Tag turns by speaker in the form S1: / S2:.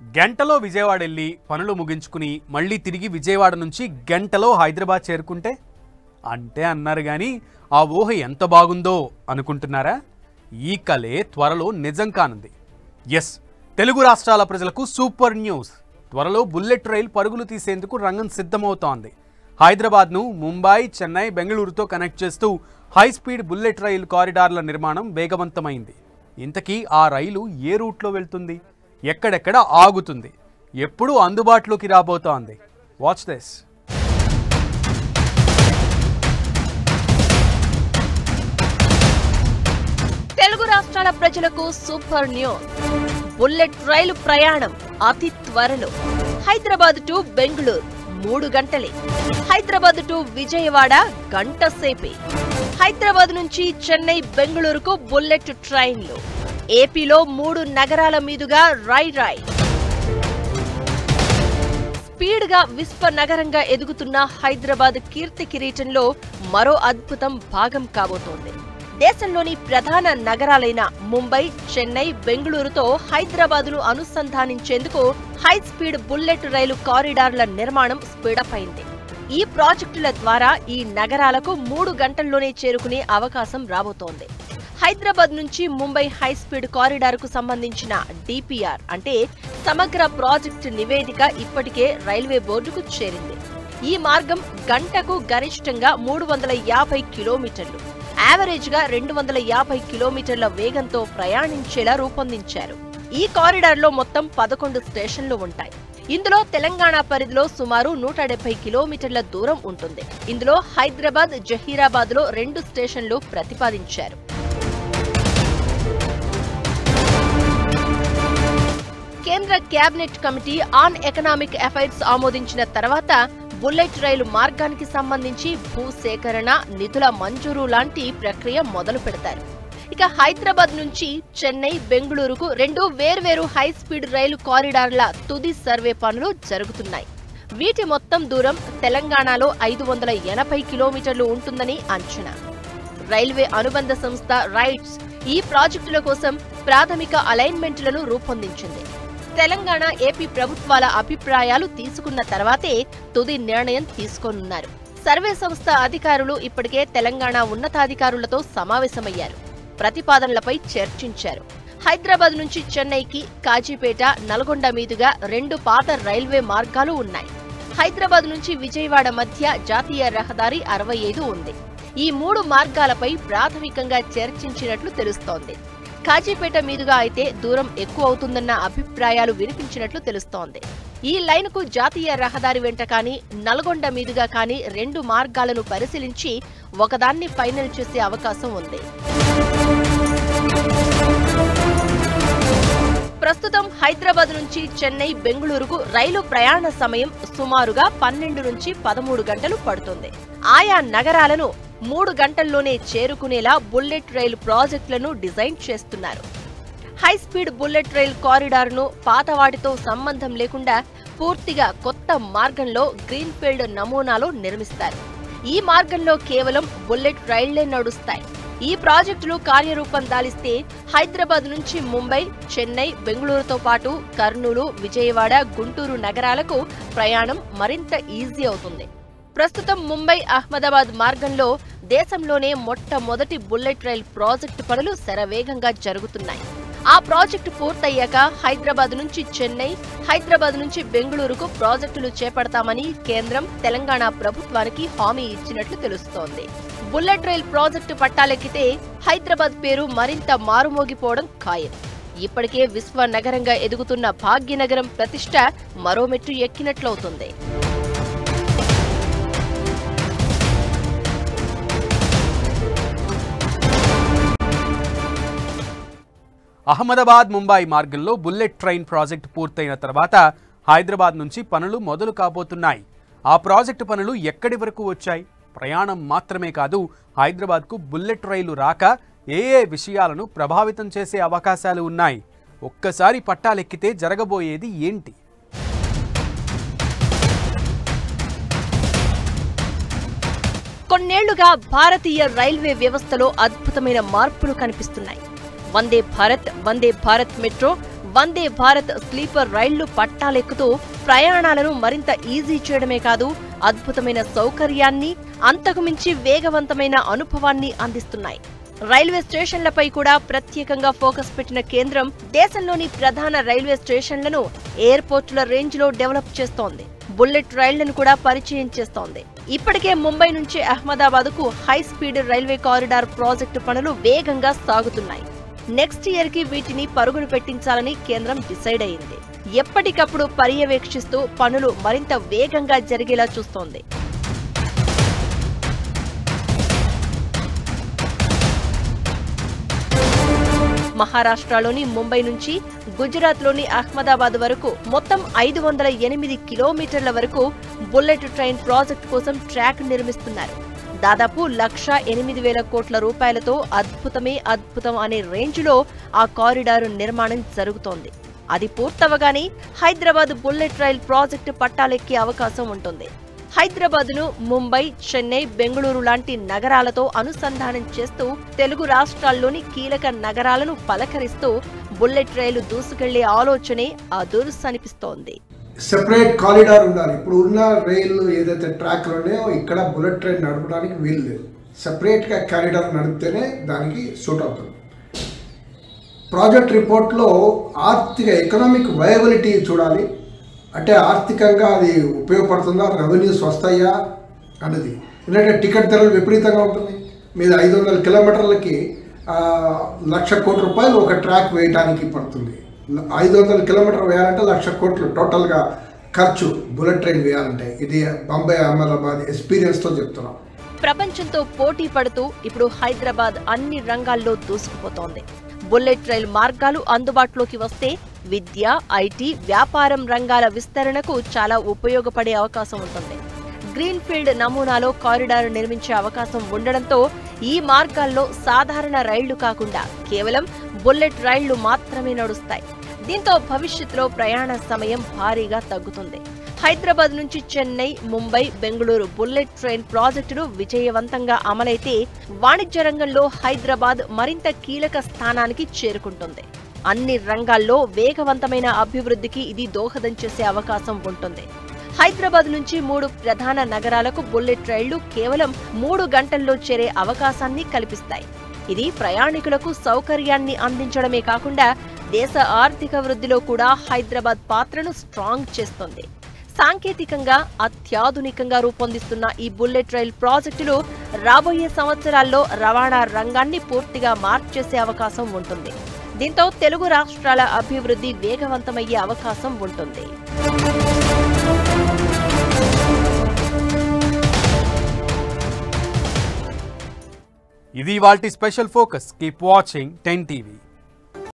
S1: గంటలో విజయవాడ వెళ్ళి పనులు ముగించుకుని మళ్ళీ తిరిగి విజయవాడ నుంచి గంటలో హైదరాబాద్ చేరుకుంటే అంటే అన్నారు కానీ ఆ ఊహ ఎంత బాగుందో అనుకుంటున్నారా? ఈ కలే త్వరలో నిజం కానుంది. ఎస్, తెలుగు రాష్ట్రాల ప్రజలకు సూపర్ న్యూస్. త్వరలో బుల్లెట్ రైల్ పరుగులు తీసేందుకు రంగం సిద్ధమవుతోంది. హైదరాబాద్ను ముంబై, చెన్నై, బెంగళూరుతో కనెక్ట్ చేస్తూ హై స్పీడ్ బుల్లెట్ రైలు కారిడార్ల నిర్మాణం వేగవంతమైంది. ఇంతకీ ఆ రైలు ఏ రూట్లో వెళ్తుంది, ఎక్కడెక్కడ ఆగుతుంది, ఎప్పుడు అందుబాటులోకి రాబోతోంది? Watch this.
S2: తెలుగు రాష్ట్రాల ప్రజలకు సూపర్ న్యూస్. బుల్లెట్ రైలు ప్రయాణం అతి త్వరలో. హైదరాబాద్ టు బెంగళూరు 3 గంటలే. హైదరాబాద్ టు విజయవాడ గంట సేపే. హైదరాబాద్ నుంచి చెన్నై, బెంగళూరుకు బుల్లెట్ ట్రైన్లు. ఏపీలో 3 నగరాల మీదుగా రైడ్. స్పీడ్ గా విశ్వ నగరంగా ఎదుగుతున్న హైదరాబాద్ కీర్తి కిరీటంలో మరో అద్భుతం భాగం కాబోతోంది. దేశంలోని ప్రధాన నగరాలైన ముంబై, చెన్నై, బెంగళూరుతో హైదరాబాద్ను అనుసంధానించేందుకు హై స్పీడ్ బుల్లెట్ రైలు కారిడార్ల నిర్మాణం స్పీడప్ అయింది. ఈ ప్రాజెక్టుల ద్వారా ఈ నగరాలకు 3 గంటల్లోనే చేరుకునే అవకాశం రాబోతోంది. హైదరాబాద్ నుంచి ముంబై హై స్పీడ్ కారిడార్కు సంబంధించిన డిపిఆర్ అంటే సమగ్ర ప్రాజెక్టు నివేదిక ఇప్పటికే రైల్వే బోర్డుకు చేరింది. ఈ మార్గం గంటకు గరిష్టంగా 350 కిలోమీటర్లు, యావరేజ్ గా 250 కిలోమీటర్ల వేగంతో ప్రయాణించేలా రూపొందించారు. ఈ కారిడార్లో మొత్తం 11 స్టేషన్లు ఉంటాయి. ఇందులో తెలంగాణ పరిధిలో సుమారు 170 కిలోమీటర్ల దూరం ఉంటుంది. ఇందులో హైదరాబాద్, జహీరాబాద్ లో 2 స్టేషన్లు ప్రతిపాదించారు. కేంద్ర cabinet committee on economic affairs ఆమోదించిన తర్వాత బుల్లెట్ రైలు మార్గానికి సంబంధించి భూసేకరణ, నిధుల మంజూరు లాంటి ప్రక్రియ మొదలు పెడతారు. ఇక హైదరాబాద్ నుంచి చెన్నై, బెంగళూరుకు 2 వేర్వేరు హై స్పీడ్ రైలు కారిడార్ల తుది సర్వే పనులు జరుగుతున్నాయి. వీటి మొత్తం దూరం తెలంగాణలో 580 కిలోమీటర్లు ఉంటుందని అంచనా. రైల్వే అనుబంధ సంస్థ రైట్స్ ఈ ప్రాజెక్టుల కోసం ప్రాథమిక అలైన్మెంట్లను రూపొందించింది. తెలంగాణ, ఏపీ ప్రభుత్వాల అభిప్రాయాలు తీసుకున్న తర్వాతే తుది నిర్ణయం తీసుకోనున్నారు. సర్వే సంస్థ అధికారులు ఇప్పటికే తెలంగాణ ఉన్నతాధికారులతో సమావేశమయ్యారు. ప్రతిపాదనలపై చర్చించారు. హైదరాబాద్ నుంచి చెన్నైకి కాజీపేట, నల్గొండ మీదుగా 2 పాత రైల్వే మార్గాలు ఉన్నాయి. హైదరాబాద్ నుంచి విజయవాడ మధ్య జాతీయ రహదారి 65 ఉంది. ఈ 3 మార్గాలపై ప్రాథమికంగా చర్చించినట్లు తెలుస్తోంది. కాజీపేట మీదుగా అయితే దూరం ఎక్కువ అవుతుందన్న అభిప్రాయాలు వినిపించినట్లు తెలుస్తోంది. ఈ లైన్కు జాతీయ రహదారి వెంట కానీ, నల్గొండ మీదుగా కానీ 2 మార్గాలను పరిశీలించి ఒకదాన్ని ఫైనల్ చేసే అవకాశం ఉంది. ప్రస్తుతం హైదరాబాద్ నుంచి చెన్నై, బెంగళూరుకు రైలు ప్రయాణ సమయం సుమారుగా 12 నుంచి 13 గంటలు పడుతుంది. ఆయా నగరాలను 3 గంటల్లోనే చేరుకునేలా బుల్లెట్ రైలు ప్రాజెక్టులను డిజైన్ చేస్తున్నారు. హై స్పీడ్ బుల్లెట్ రైల్ కారిడార్ను పాత వాటితో సంబంధం లేకుండా పూర్తిగా కొత్త మార్గంలో గ్రీన్ఫీల్డ్ నమూనాలో నిర్మిస్తారు. ఈ మార్గంలో కేవలం బుల్లెట్ రైళ్లే నడుస్తాయి. ఈ ప్రాజెక్టులు కార్యరూపం దాలిస్తే హైదరాబాద్ నుంచి ముంబై, చెన్నై, బెంగళూరుతో పాటు కర్నూలు, విజయవాడ, గుంటూరు నగరాలకు ప్రయాణం మరింత ఈజీ అవుతుంది. ప్రస్తుతం ముంబై, అహ్మదాబాద్ మార్గంలో దేశంలోనే మొట్టమొదటి బుల్లెట్ రైల్ ప్రాజెక్టు పనులు శరవేగంగా జరుగుతున్నాయి. ఆ ప్రాజెక్టు పూర్తయ్యాక హైదరాబాద్ నుంచి చెన్నై, హైదరాబాద్ నుంచి బెంగళూరుకు ప్రాజెక్టులు చేపడతామని కేంద్రం, తెలంగాణ ప్రభుత్వానికి హామీ ఇచ్చినట్లు తెలుస్తోంది. బుల్లెట్ రైల్ ప్రాజెక్టు పట్టాలెక్కితే హైదరాబాద్ పేరు మరింత మారుమోగిపోవడం ఖాయం. ఇప్పటికే విశ్వ నగరంగా ఎదుగుతున్న భాగ్యనగరం ప్రతిష్ట మరో మెట్టు ఎక్కినట్లవుతుంది.
S1: అహ్మదాబాద్, ముంబై మార్గంలో బుల్లెట్ ట్రైన్ ప్రాజెక్టు పూర్తయిన తర్వాత హైదరాబాద్ నుంచి పనులు మొదలు కాబోతున్నాయి. ఆ ప్రాజెక్టు పనులు ఎక్కడి వరకు వచ్చాయి? ప్రయాణం మాత్రమే కాదు, హైదరాబాద్కు బుల్లెట్ రైలు రాక ఏ విషయాలను ప్రభావితం చేసే అవకాశాలు ఉన్నాయి? ఒక్కసారి పట్టాలెక్కితే జరగబోయేది ఏంటి?
S2: కొన్నేళ్లుగా భారతీయ రైల్వే వ్యవస్థలో అద్భుతమైన మార్పులు కనిపిస్తున్నాయి. వందే భారత్, వందే భారత్ మెట్రో, వందే భారత్ స్లీపర్ రైళ్లు పట్టాలెక్కుతూ ప్రయాణాలను మరింత ఈజీ చేయడమే కాదు, అద్భుతమైన సౌకర్యాన్ని, అంతకుమించి వేగవంతమైన అనుభవాన్ని అందిస్తున్నాయి. రైల్వే స్టేషన్లపై కూడా ప్రత్యేకంగా ఫోకస్ పెట్టిన కేంద్రం దేశంలోని ప్రధాన రైల్వే స్టేషన్లను ఎయిర్పోర్టుల రేంజ్లో డెవలప్ చేస్తోంది. బుల్లెట్ రైళ్లను కూడా పరిచయం చేస్తోంది. ఇప్పటికే ముంబై నుంచి అహ్మదాబాద్కు high speed railway corridor project పనులు వేగంగా సాగుతున్నాయి. నెక్స్ట్ ఇయర్ కి వీటిని పరుగులు పెట్టించాలని కేంద్రం డిసైడ్ అయింది. ఎప్పటికప్పుడు పర్యవేక్షిస్తూ పనులు మరింత వేగంగా జరిగేలా చూస్తోంది. మహారాష్ట్రలోని ముంబై నుంచి గుజరాత్లోని అహ్మదాబాద్ వరకు మొత్తం 508 కిలోమీటర్ల వరకు బుల్లెట్ ట్రైన్ ప్రాజెక్టు కోసం ట్రాక్ నిర్మిస్తున్నారు. దాదాపు 1,08,000 కోట్ల రూపాయలతో అద్భుతమే అద్భుతం అనే రేంజ్లో ఆ కారిడారు నిర్మాణం జరుగుతోంది. అది పూర్తవగానే హైదరాబాద్ బుల్లెట్ రైల్ ప్రాజెక్టు పట్టాలెక్కే అవకాశం ఉంటుంది. హైదరాబాద్ను ముంబై, చెన్నై, బెంగళూరు లాంటి నగరాలతో అనుసంధానం చేస్తూ తెలుగు రాష్ట్రాల్లోని కీలక నగరాలను పలకరిస్తూ బుల్లెట్ రైలు దూసుకెళ్లే ఆలోచనే అదుర్సనిపిస్తోంది.
S3: సెపరేట్ కారిడార్ ఉండాలి. ఇప్పుడు ఉన్న రైలు ఏదైతే ట్రాక్లు ఉన్నాయో ఇక్కడ బుల్లెట్ ట్రైన్ నడపడానికి వీలు లేదు. సెపరేట్గా కారిడార్ నడిపితేనే దానికి సూట్ అవుతుంది. ప్రాజెక్ట్ రిపోర్ట్లో ఎకనామిక్ వయబిలిటీ చూడాలి. అంటే ఆర్థికంగా అది ఉపయోగపడుతుందా, రెవెన్యూస్ వస్తాయా అన్నది. ఎందుకంటే టికెట్ ధరలు విపరీతంగా ఉంటుంది. మీద 500 కిలోమీటర్లకి 1,00,000 కోట్ల రూపాయలు ఒక ట్రాక్ వేయడానికి పడుతుంది. 500 కిలోమీటర్ వేయాలంటే 1,00,000 కోట్లు టోటల్గా ఖర్చు బుల్లెట్ ట్రైన్ వేయాలంటే. ఇది బాంబే అహ్మదాబాద్ ఎక్స్పీరియన్స్తో చెప్తున్నాం.
S2: ప్రపంచంతో పోటీ పడుతూ ఇప్పుడు హైదరాబాద్ అన్ని రంగాల్లో దూసుకుపోతోంది. బుల్లెట్ రైలు మార్గాలు అందుబాటులోకి వస్తే విద్య, ఐటీ, వ్యాపారం రంగాల విస్తరణకు చాలా ఉపయోగపడే అవకాశం ఉంటుంది. గ్రీన్ఫీల్డ్ నమూనాలో కారిడార్ నిర్మించే అవకాశం ఉండడంతో ఈ మార్గాల్లో సాధారణ రైళ్లు కాకుండా కేవలం బుల్లెట్ రైళ్లు మాత్రమే నడుస్తాయి. దీంతో భవిష్యత్తులో ప్రయాణ సమయం భారీగా తగ్గుతుంది. హైదరాబాద్ నుంచి చెన్నై, ముంబై, బెంగళూరు బుల్లెట్ ట్రైన్ ప్రాజెక్టులు విజయవంతంగా అమలైతే వాణిజ్య రంగంలో హైదరాబాద్ మరింత కీలక స్థానానికి చేరుకుంటుంది. అన్ని రంగాల్లో వేగవంతమైన అభివృద్ధికి ఇది దోహదం చేసే అవకాశం ఉంటుంది. హైదరాబాద్ నుంచి 3 ప్రధాన నగరాలకు బుల్లెట్ రైళ్లు కేవలం 3 గంటల్లో చేరే అవకాశాన్ని కల్పిస్తాయి. ఇది ప్రయాణికులకు సౌకర్యాన్ని అందించడమే కాకుండా దేశ ఆర్థిక వృద్ధిలో కూడా హైదరాబాద్ పాత్రను స్ట్రాంగ్ చేస్తుంది. సాంకేతికంగా అత్యాధునికంగా రూపొందిస్తున్న ఈ బుల్లెట్ రైల్ ప్రాజెక్టులు రాబోయే సంవత్సరాల్లో రవాణా రంగాన్ని పూర్తిగా మార్చేసే అవకాశం ఉంటుంది. దీంతో తెలుగు రాష్ట్రాల అభివృద్ధి వేగవంతమయ్యే అవకాశం ఉంటుంది.
S1: ఇది ఇవాల్టి special focus. Keep watching 10 TV.